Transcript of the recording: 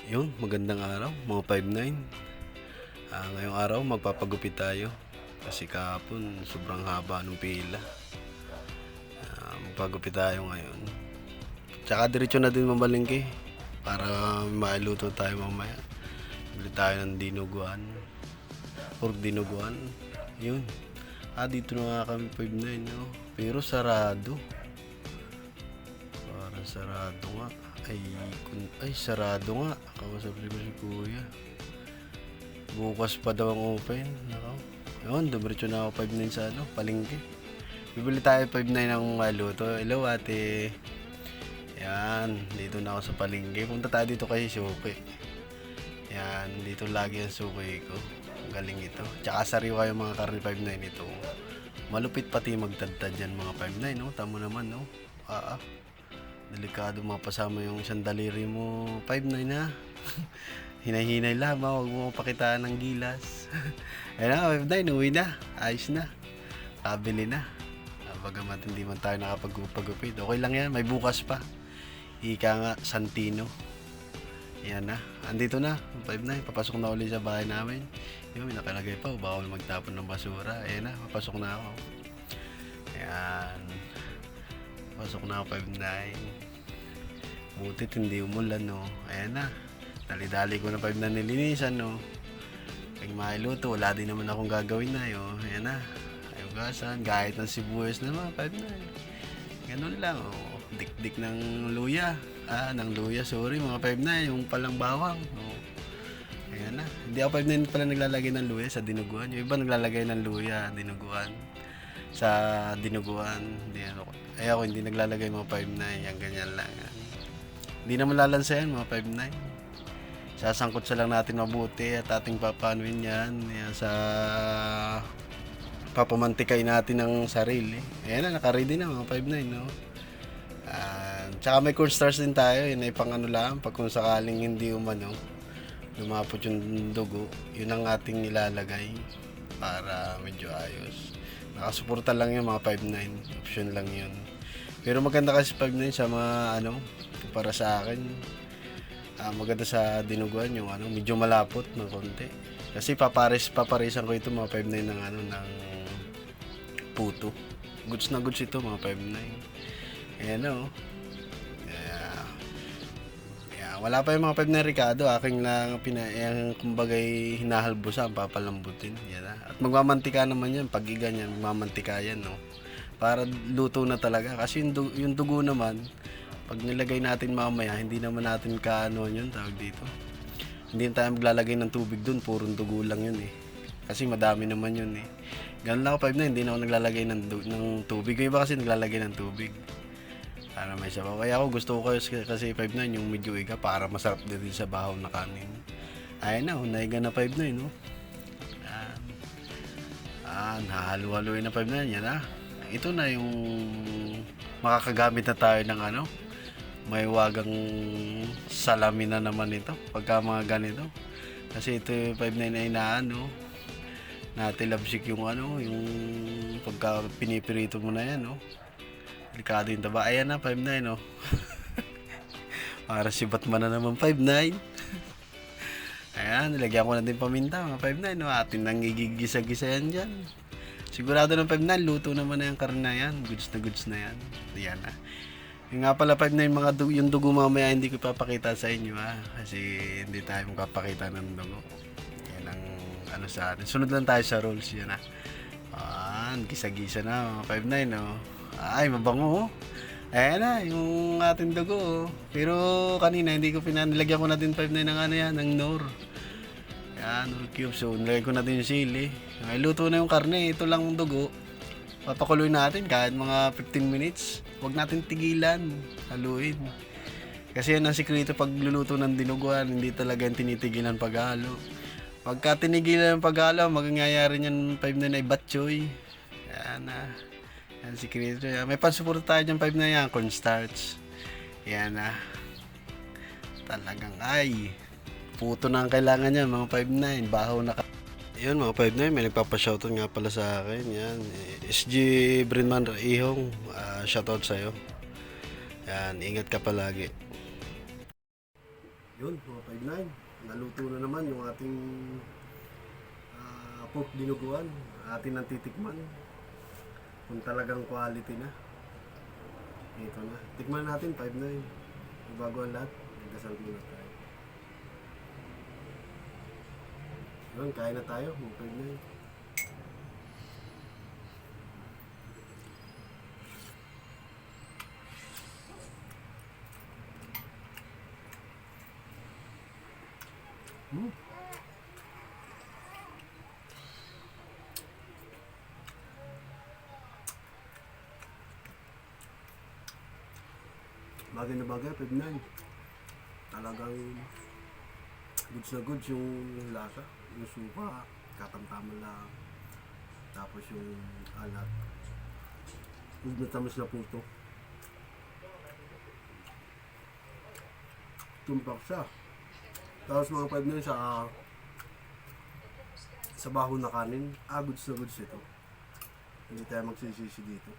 Yun, magandang araw mga 5-9. Ngayong araw magpapagupit tayo kasi kahapon sobrang haba ng pila. Magpagupit tayo ngayon. Tsaka diretso na din mamalengke para mailuto tayo mamaya. Bili tayo ng dinuguan, pork dinuguan. Yun. Dito na nga kami 5-9, no? Pero sarado. Parang sarado nga. Sarado nga. Kausap si kuya. Bukas pa daw ang open. Nako. Yun, dumiretso na ako 5-9 sa palengke. Bibili tayo 5-9 ng maluto. Hello ate. Yan, dito na ako sa palengke. Punta tayo dito kay Suki. Yan, dito lagi ang suki ko. Ang galing ito. Tsaka sariwa yung mga karne 5-9 ito. Malupit pati magtadtad yan mga 5-9, no? Tamo naman, no? Delikado mapasama yung isang daliri mo 5-9 ha. Hinay-hinay lamang, huwag mo pakitaan ng gilas. Ayun na, 5-9, uwi na. Ayos na. Kabili na. Bagamat hindi man tayo nakapagupit. Okay lang yan, may bukas pa. Ika nga, Santino. Yan na. Andito na, 5-9. Papasok na ulit sa bahay namin. Yun, may nakalagay pa. Bawal magtapon ng basura. Ayan na, papasok na ako. Ayan. Pasok na ako 5-9. Butit hindi umulan, no. Ayan na. Dali-dali ko na 5 na nilinisan, no. Pag mailuto, wala din naman akong gagawin na, yo. Ayan na. Ayugasan, gahit ng sibuyas naman, 5 na. Ganun lang, oh. Dik-dik ng luya. Ng luya, sorry, mga 5 na. Yung palang bawang, oh. Ayan na. Hindi ako 5 na pala naglalagay ng luya sa dinuguan. Yung iba naglalagay ng luya, dinuguan. Sa dinuguan, ako hindi naglalagay mga 5-9, yan ganyan lang yan. Hindi naman lalansa yan mga 5-9. Sasangkot sa lang natin mabuti at ating papanuin yan sa papamantikay natin ng sarili. Ayan na, nakaready na mga 5-9, no? Tsaka may cornstarch din tayo, yun ay pang lang, pag kung sakaling hindi umano lumapot yung dugo, yun ang ating ilalagay para medyo ayos. Nakasuporta lang yung mga 5-9, option lang yun. Pero maganda kasi 5-9 sa mga para sa akin. Maganda sa dinuguan yung medyo malapot ng konti. Kasi paparisan ko ito mga 5-9 ng ng puto. Goods na goods ito mga 5-9. Ayan o. Wala pa yung mga 5 na Ricardo, aking lang yung kumbagay hinahalbusan, papalambutin. Yan na. At magmamantika naman yan, pag ganyan, magmamantika yan, no? Para luto na talaga. Kasi yung dugo naman, pag nilagay natin mamaya, hindi naman natin yun, tawag dito. Hindi tayo maglalagay ng tubig dun, purong dugo lang yun eh. Kasi madami naman yun eh. Ganun lang ako 5 na, hindi na ako naglalagay ng tubig. Yung iba kasi naglalagay ng tubig. Para may sabaw. Kaya ako gusto ko kasi 5-9 yung medyo iga para masarap din sa bahaw na kanin. Ayun na, naiga na 5-9, no? Nahalo-haloy na 5-9, yan na. Ito na yung makakagamit na tayo ng may wagang salamin na naman ito pagka mga ganito. Kasi ito yung 5-9 ay natilabsik yung yung pagka pinipirito mo na yan, no? Delikado yung taba. Ayan na, 5-9, no? Para si Batman na naman, 5-9. Ayan, nilagyan ko na din paminta, mga 5-9, no? Atin nang igigisa-gisa yan dyan. Sigurado ng 5-9, luto naman na yung karne na yan. Goods na yan. Ayan na. Yung nga pala 5-9, yung dugo mamaya hindi ko ipapakita sa inyo, ha? Kasi hindi tayo magpapakita ng dugo. Yan ang sa atin. Sunod lang tayo sa rules, yan, ha? Gisa-gisa na, mga 5-9, no? Ay, mabango, oh. Ayan na, yung ating dugo, oh. Pero kanina, hindi ko nilagyan ko na din 5-9 ng Knorr. Yan, Knorr cube. So, nilagyan ko na din yung sili. Ay, luto na yung karne. Ito lang yung dugo. Papakuloy natin kahit mga 15 minutes. Huwag natin tigilan. Haluin. Kasi yan ang sikreto pag luluto ng dinuguan. Hindi talaga yung tinitigilan paghalo. Pagka tinigilan yung paghalo, magangayari niyan 5-9 ay batchoy. Yan na. Yan si Creator. May pansuporta tayo dyan 5 na yan. Cornstarch. Yan na. Talagang puto na ang kailangan yan. Mga 5-9. Bahaw na yun mga 5-9. May nagpapashoutout nga pala sa akin. Yan. SG Brinman Ihong. Shoutout sa'yo. Yan. Ingat ka palagi. Yun, mga 5-9. Naluto na naman yung ating pork dinuguan. Atin ang titikman. Kung talagang quality na. Ito na. Tikman natin 5-9. Bago ang lahat, magdasal muna tayo. Yun, kain na tayo, mga 5-9. Bagay na bagay, 5-9. Talagang goods na goods yung lasa. Yung suka, katamtaman lang. Tapos yung alat. Good na tamis na puto. Tumpak siya. Tapos mga 5-9 sa baho na kanin. Goods na goods ito. Hindi tayo magsisisi dito.